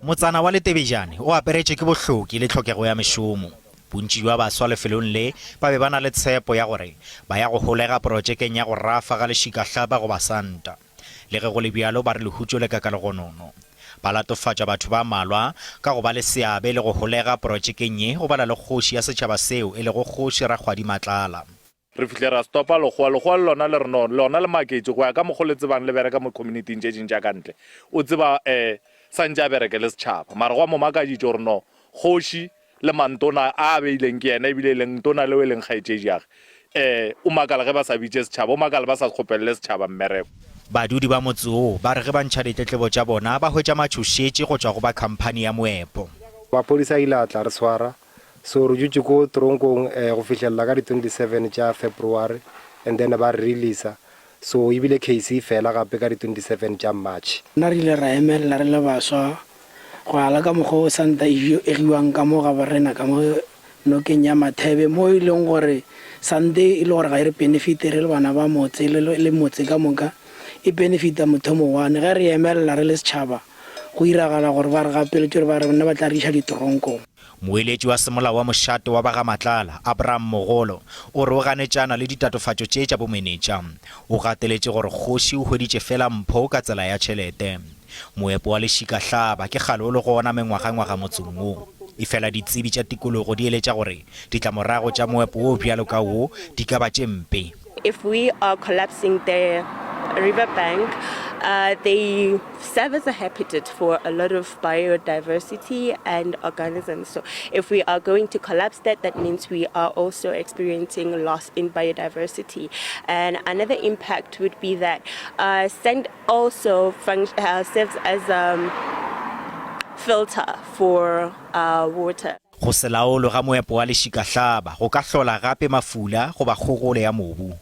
Motsana wa Letebejane o aperetše ke bohloki le tlhokego ya mešomo. Bontši jwa baswa lefelong le ba be ba na le tshepo ya gore ba ya go holega projekeng ya go rafa ga lešabašaba go basanta. Le ge go le bjalo ba re lehutšo le ka legonono. Ba latofatša batho ba malwa ka go ba le seabe le go holega projekeng ye go bala le kgoši ya setšhaba seo e le go kgoši Rakgwadi Matlala. Re fihle ra stopa lekgowa lona le reno lona le maketse go ya ka mokgo le tsebang le bereka mo community tše ding tša kantle o tseba santse a bereke le setšhaba mara go mo makaditše gore no kgoši le mantona a beileng ke yena ebile leng tona le weleng kgaetšedi yage o makala ge ba sa bitše setšhaba o makala ba sa kgopelele setšhaba mmereko. Badudi ba motse oo ba re ge ba ntšha ditletlebo tša bona ba hwetša matšhošetše go tšwa go ba khamphani ya moepo. Maphodisa ile a tla re swara so re jutše ko toronkong go fihlelela ka di 27 tša February and then ba release so ebile case fela gape ka di 27 tša March. Nna re ile ra emelela re le baswa go ala ka mokgwa o santa e giwang ka mo ga barena ka mo nokeng ya Mathebe mo e leng gore sante e le gore ga e re benefit re le bana ba motse le motse ka moka e benefita motho mo wane ge re emelela re le setšhaba go iragala gore ba re gapeletše gore ba re nna ba tla re iša ditoronkong. Moeletši wa semolao wa mošate wa baga Matlala Abraham Mogolo o re o ganetšana le ditatofatšo tše tša bomenetša. O gateletše gore kgoši o hweditše fela mpho ka tsela ya tšhelete. Moepo wa lešabašaba ke kgale o le gona mengwaga motseng o. E fela ditsebi tša tikologo di eletša gore ditlamorago tša moepo o bjalo ka wo di ka ba tše mpe. If we are collapsing the riverbank, they serve as a habitat for a lot of biodiversity and organisms. So if we are going to collapse that, that means we are also experiencing loss in biodiversity. And another impact would be that sand also serves as a filter for water. Go se laolo ga moepo wa lešabašaba go ka hlola gape mafula go ba kgogolo ya mobu.